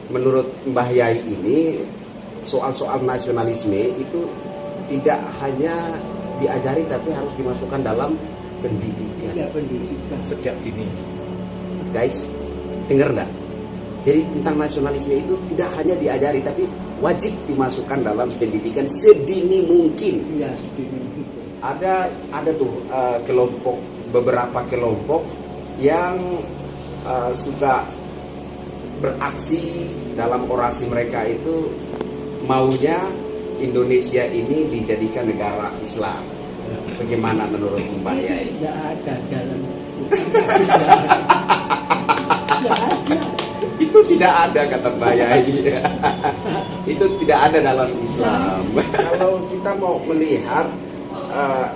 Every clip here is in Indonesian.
menurut Mbah Yai ini soal-soal nasionalisme itu tidak hanya diajari tapi harus dimasukkan dalam pendidikan. Ya, pendidikan sejak dini. Guys, dengar enggak? Jadi tentang nasionalisme itu tidak hanya diajari tapi wajib dimasukkan dalam pendidikan sedini mungkin. ya sedini. Ada tuh kelompok, beberapa kelompok yang suka beraksi dalam orasi mereka itu maunya Indonesia ini dijadikan negara Islam. Bagaimana menurut Mbak Yai? Tidak ada dalam tidak ada. Itu tidak ada kata Mbak Yai. Itu tidak ada dalam Islam. Kalau kita mau melihat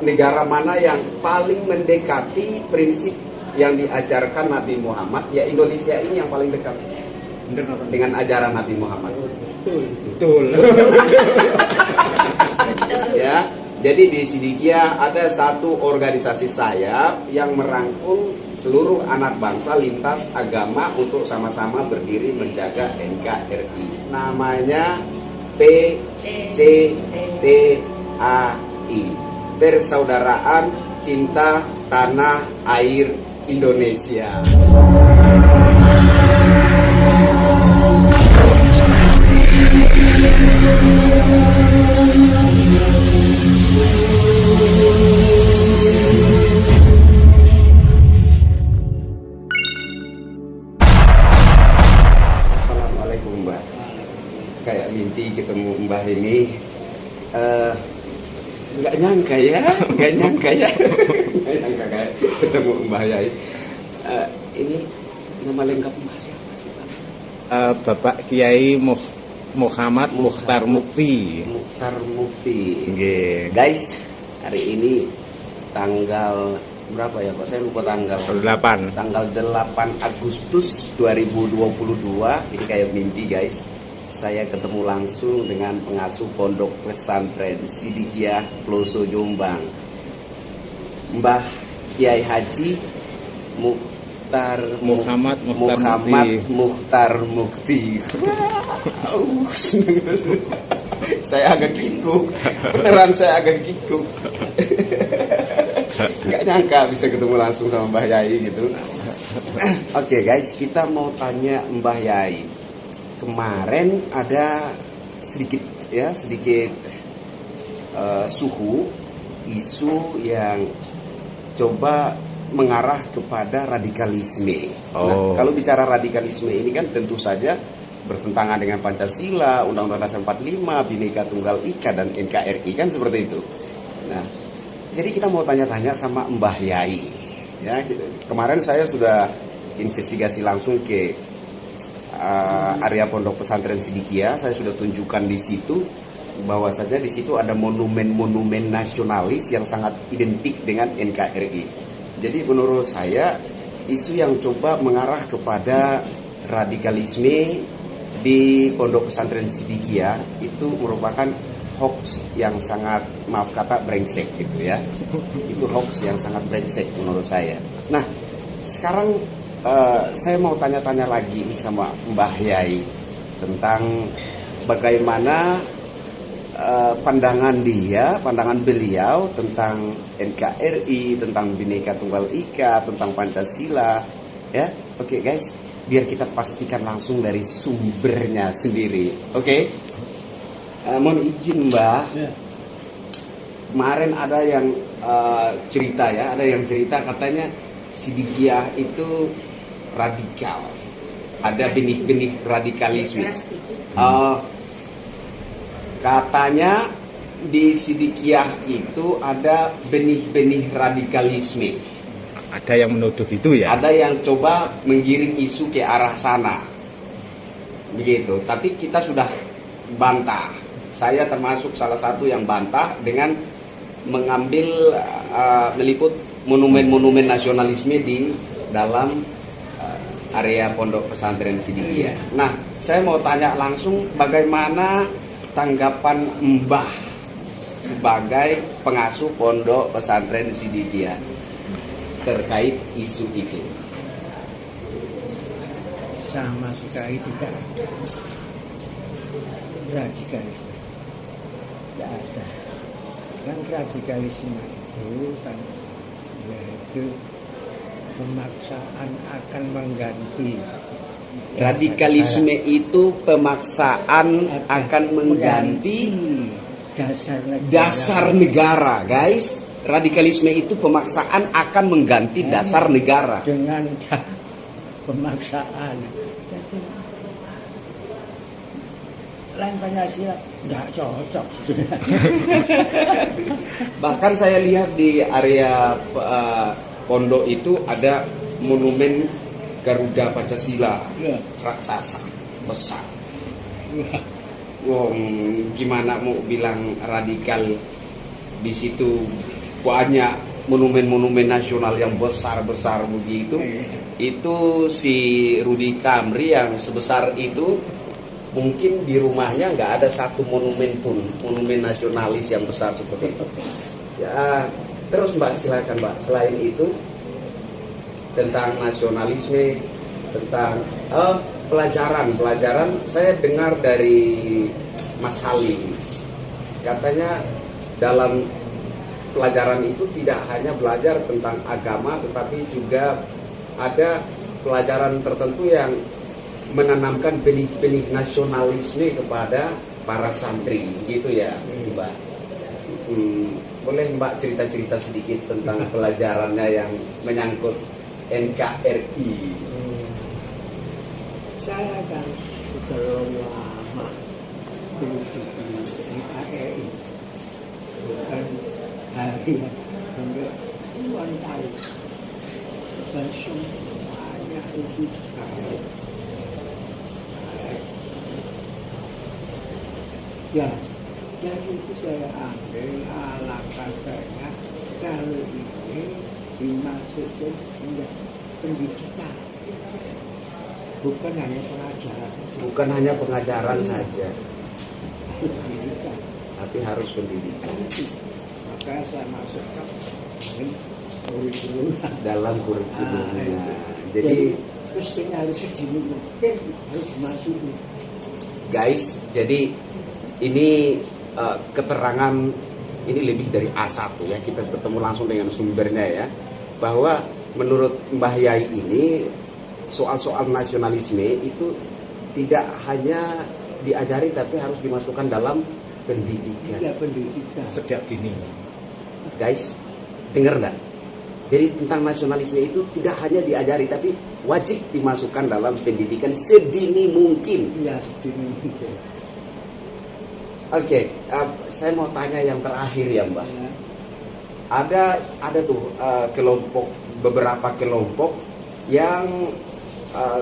negara mana yang paling mendekati prinsip yang diajarkan Nabi Muhammad, ya Indonesia ini yang paling dekat dengan ajaran Nabi Muhammad. Betul. Ya, jadi di Sidikia ada satu organisasi sayap yang merangkul seluruh anak bangsa lintas agama untuk sama-sama berdiri menjaga NKRI. Namanya PCTAI, Persaudaraan Cinta Tanah Air Indonesia. Assalamualaikum Mbak. Kayak mimpi ketemu Mbah ini. Nggak nyangka ya, nggak nyangka kayak ketemu Mbah Yai. Ini nama lengkap Mbah siapa sih Pak? Bapak Kiai Muhammad Mukhtar Mukti. Mukhtar Mukti. Nggih. Guys, hari ini tanggal berapa ya Pak? Saya lupa tanggal. 8. Tanggal 8 Agustus 2022. Ini kayak mimpi guys. Saya ketemu langsung dengan pengasuh pondok pesantren Sidikiah Ploso Jombang, Mbah Kiai Haji Muhammad Mukhtar Mukti. Saya agak kikuk, beneran saya agak kikuk. Nggak nyangka bisa ketemu langsung sama Mbah Yai gitu. Oke guys, kita mau tanya Mbah Yai. Kemarin ada sedikit isu yang coba mengarah kepada radikalisme. Nah, kalau bicara radikalisme ini kan tentu saja bertentangan dengan Pancasila, Undang-Undang Dasar 45, Bhinneka Tunggal Ika dan NKRI kan seperti itu. Nah, jadi kita mau tanya-tanya sama Mbah Yai. Ya, kemarin saya sudah investigasi langsung ke area pondok pesantren Sidikiah. Saya sudah tunjukkan di situ bahwasanya di situ ada monumen-monumen nasionalis yang sangat identik dengan NKRI. Jadi menurut saya isu yang coba mengarah kepada radikalisme di pondok pesantren Sidikiah itu merupakan hoax yang sangat, maaf kata, brengsek gitu ya. Itu hoax yang sangat brengsek menurut saya. Nah, sekarang saya mau tanya-tanya lagi nih sama Mbah Yai tentang bagaimana pandangan beliau tentang NKRI, tentang Bhinneka Tunggal Ika, tentang Pancasila. Ya, oke guys, biar kita pastikan langsung dari sumbernya sendiri. Oke. Mohon izin Mbah. Ya. Kemarin ada yang cerita katanya Sidikiah itu radikal, ada benih-benih radikalisme. Katanya di Sidikiah itu ada benih-benih radikalisme. Ada yang menuduh itu ya? Ada yang coba menggiring isu ke arah sana, begitu. Tapi kita sudah bantah. Saya termasuk salah satu yang bantah dengan mengambil meliput monumen-monumen nasionalisme di dalam area pondok pesantren Sidikiah. Nah, saya mau tanya langsung bagaimana tanggapan Mbah sebagai pengasuh pondok pesantren Sidikiah terkait isu itu. sama sekali tidak ada radikalisme, tidak ada. Kan radikalisme itu kan yaitu pemaksaan akan mengganti. Radikalisme itu pemaksaan akan mengganti dasar negara, guys. Radikalisme itu pemaksaan akan mengganti dasar negara. Dengan pemaksaan. Lain Pancasila nggak cocok. Bahkan saya lihat di area pondok itu ada monumen Garuda Pancasila Ya. raksasa besar. Wong gimana mau bilang radikal, di situ banyak monumen-monumen nasional yang besar-besar begitu. Itu si Rudy Kamri yang sebesar itu mungkin di rumahnya nggak ada satu monumen pun, monumen nasionalis yang besar seperti itu. Ya, terus Mbak silakan Mbak. Selain itu tentang nasionalisme, tentang pelajaran saya dengar dari Mas Halim, katanya dalam pelajaran itu tidak hanya belajar tentang agama, tetapi juga ada pelajaran tertentu yang menanamkan benih-benih nasionalisme kepada para santri, gitu ya Mbak. Boleh Mbak cerita-cerita sedikit tentang pelajarannya yang menyangkut NKRI? Saya kan sudah lama duduk di NKRI, bukan hari sampai puluhan tahun, dan semuanya itu baik. Ya, jadi itu saya ambil ala katanya kalau ini dimaksudkan menjadi pendidikan, bukan hanya pengajaran saja. Bukan hanya pengajaran saja, Pendidikan. tapi harus pendidikan Maka saya masukkan kurikulum. dalam kurikulumnya. Jadi Jadi mestinya harus segini mungkin harus dimasuki. guys, jadi ini keterangan ini lebih dari A1 ya, kita bertemu langsung dengan sumbernya ya, bahwa menurut Mbah Yai ini soal-soal nasionalisme itu tidak hanya diajari tapi harus dimasukkan dalam pendidikan. Iya, pendidikan. Sejak dini. Guys, dengar enggak? Jadi tentang nasionalisme itu tidak hanya diajari tapi wajib dimasukkan dalam pendidikan sedini mungkin. Iya, segini mungkin. Oke, saya mau tanya yang terakhir ya Mbak. Ya. Ada tuh beberapa kelompok yang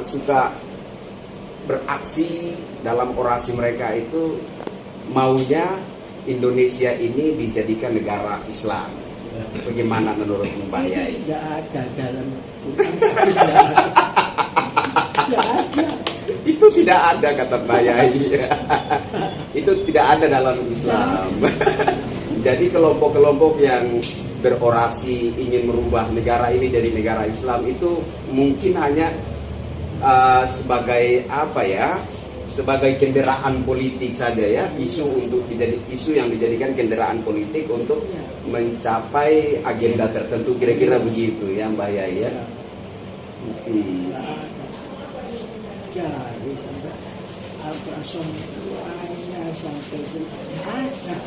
suka beraksi dalam orasi mereka itu maunya Indonesia ini dijadikan negara Islam. Bagaimana menurut Mbak Yai? Tidak ada dalam Quran. Tidak ada. Tidak ada. Itu tidak ada kata Mbak Yai. Itu tidak ada dalam Islam. Jadi kelompok-kelompok yang berorasi ingin merubah negara ini jadi negara Islam itu mungkin hanya sebagai apa ya? Sebagai kendaraan politik saja ya, isu yang dijadikan kendaraan politik untuk mencapai agenda tertentu, kira-kira begitu ya Mbak Yai ya. Jadi sampai apa semuanya sampai itu ada.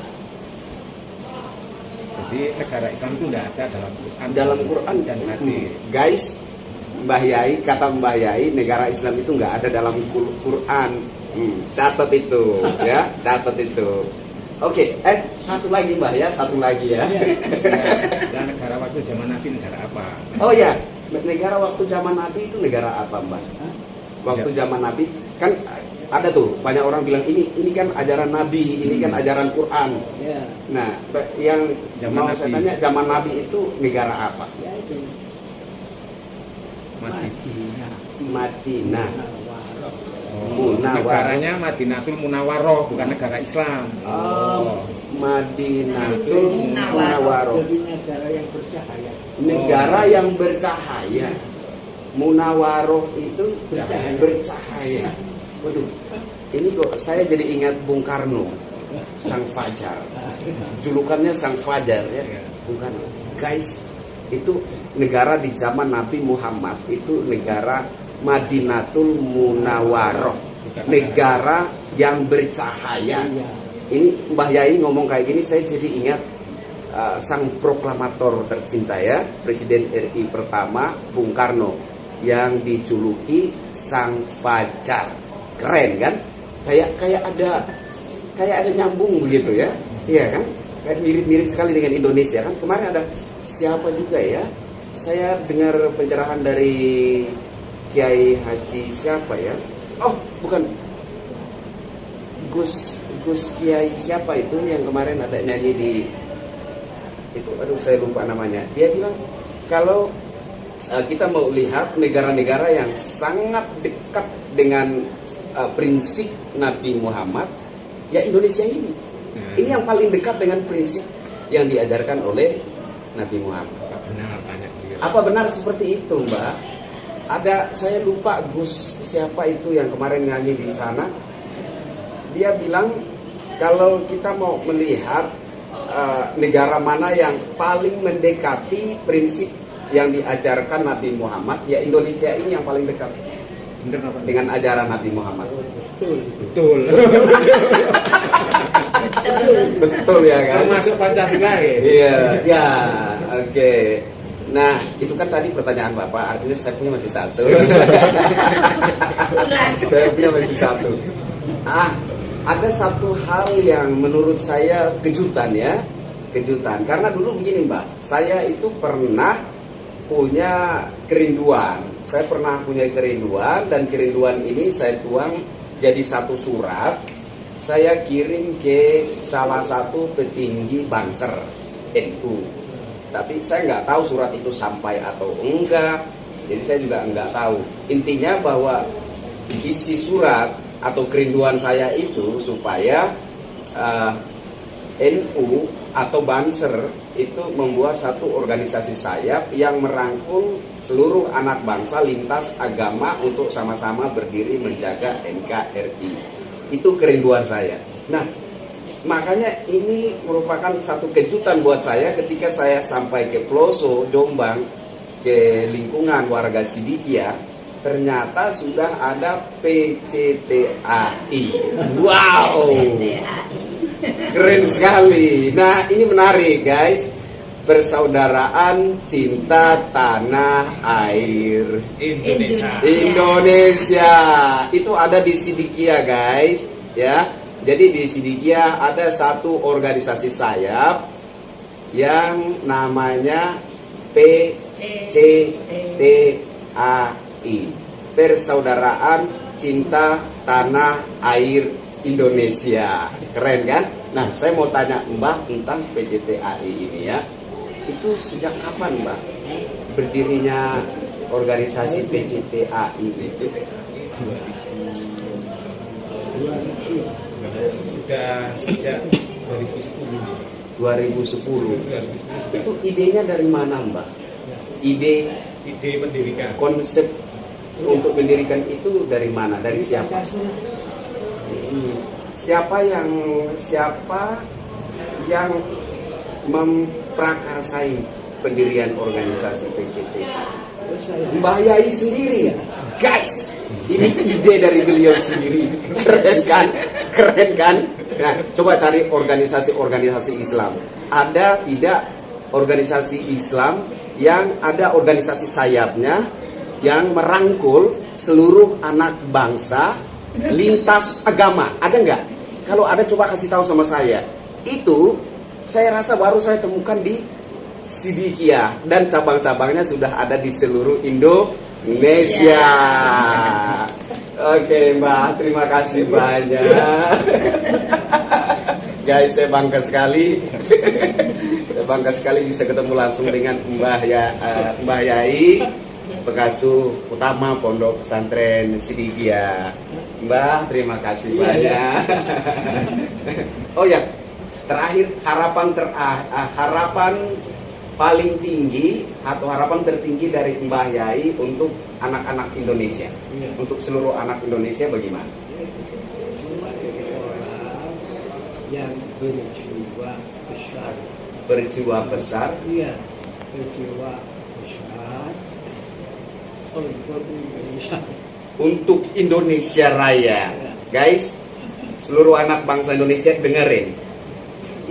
Jadi negara Islam itu tidak ada dalam Quran. Dalam Quran dan hadis. Guys, Mbah Yai, kata Mbah Yai, negara Islam itu nggak ada dalam Quran. Catat itu, ya, catat itu. Oke, satu lagi Mbah ya, satu lagi ya. Dan negara waktu zaman Nabi negara apa? Oh ya, negara waktu zaman Nabi itu negara apa Mbah? Waktu zaman Nabi kan ada tuh banyak orang bilang ini kan ajaran Nabi, ini kan ajaran Quran. Ya. Nah, yang Zaman mau Nabi. saya tanya zaman Nabi itu negara apa? Ya itu. Madinah. Madinah. Munawwarah. Negaranya Madinatul Munawwaroh, bukan negara Islam. Madinatul Munawwaroh. Jadi negara yang bercahaya. Negara yang bercahaya. Munawaroh itu Bercahaya. bercahaya. Waduh, ini kok saya jadi ingat Bung Karno, Sang Fajar. Julukannya Sang Fajar ya, Bung Karno. Guys, itu negara di zaman Nabi Muhammad itu negara Madinatul Munawaroh, negara yang bercahaya. Ini Mbah Yai ngomong kayak gini, saya jadi ingat sang proklamator tercinta ya, Presiden RI pertama Bung Karno yang dijuluki Sang Fajar. Keren kan? Kayak ada nyambung begitu ya. Iya kan? Kayak mirip-mirip sekali dengan Indonesia kan. Kemarin ada siapa juga ya? Saya dengar pencerahan dari Kiai Haji siapa ya? Oh, bukan. Gus Kiai siapa itu yang kemarin ada nyanyi di itu, aduh saya lupa namanya. Dia bilang kalau kita mau lihat negara-negara yang sangat dekat dengan prinsip Nabi Muhammad, ya Indonesia ini. Ini yang paling dekat dengan prinsip yang diajarkan oleh Nabi Muhammad. Apa benar seperti itu, Mbak? Ada, saya lupa Gus siapa itu yang kemarin nyanyi di sana. Dia bilang kalau kita mau melihat negara mana yang paling mendekati prinsip yang diajarkan Nabi Muhammad, ya Indonesia ini yang paling dekat dengan ajaran Nabi Muhammad. Betul. Betul ya kan? Termasuk Pancasila ya. Iya, ya, oke. Nah, itu kan tadi pertanyaan Bapak, artinya saya punya masih satu. Saya punya masih satu. Ada satu hal yang menurut saya kejutan ya, kejutan. Karena dulu begini Mbak, saya itu pernah punya kerinduan. Saya pernah punya kerinduan dan kerinduan ini saya tuang jadi satu surat. Saya kirim ke salah satu petinggi Banser NU. Tapi saya nggak tahu surat itu sampai atau enggak. Jadi saya juga nggak tahu. Intinya bahwa isi surat atau kerinduan saya itu supaya NU atau Banser itu membuat satu organisasi sayap yang merangkul seluruh anak bangsa lintas agama untuk sama-sama berdiri menjaga NKRI. Itu kerinduan saya. Nah, makanya ini merupakan satu kejutan buat saya ketika saya sampai ke Ploso, Jombang, ke lingkungan warga Sidikia. Ternyata sudah ada PCTAI. Wow, keren sekali. Nah, ini menarik guys. Persaudaraan Cinta Tanah Air Indonesia. Itu ada di Sidikia guys, ya. Jadi di Sidikia ada satu organisasi sayap yang namanya PCTAI, Persaudaraan Cinta Tanah Air Indonesia. Keren kan? Nah, saya mau tanya Mbak tentang PCTAI ini ya. Itu sejak kapan Mbak berdirinya organisasi PCTAI itu? Sudah sejak 2010. 2010. Itu idenya dari mana Mbak? Ide mendirikan. Konsep untuk mendirikan itu dari mana? Dari siapa? Siapa yang memprakarsai pendirian organisasi PCTAI? Mbah Yai sendiri. Guys, ini ide dari beliau sendiri. Keren kan? Keren kan? Nah, coba cari organisasi-organisasi Islam. Ada tidak organisasi Islam yang ada organisasi sayapnya yang merangkul seluruh anak bangsa lintas agama? Ada nggak? Kalau ada coba kasih tahu sama saya. Itu saya rasa baru saya temukan di Sidikia dan cabang-cabangnya sudah ada di seluruh Indonesia. Oke Mbak, terima kasih banyak. Guys, saya bangga sekali. Saya bangga sekali bisa ketemu langsung dengan Mbah Yai, pengasuh utama Pondok Pesantren Sidikia. Mbah, terima kasih banyak. Oh ya, terakhir harapan paling tinggi atau harapan tertinggi dari Mbah Yai untuk anak-anak Indonesia, Iya. untuk seluruh anak Indonesia bagaimana? Semua jadi orang yang berjiwa besar. Berjiwa besar Iya, berjiwa besar untuk Indonesia. Raya. Guys, seluruh anak bangsa Indonesia dengerin.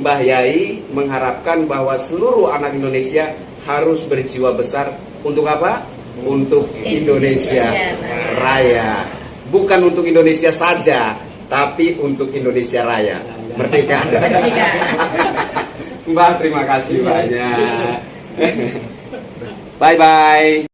Mbah Yai mengharapkan bahwa seluruh anak Indonesia harus berjiwa besar untuk apa? Untuk Indonesia Raya. Bukan untuk Indonesia saja, tapi untuk Indonesia Raya. Merdeka. Mbah, terima kasih banyak. Bye-bye.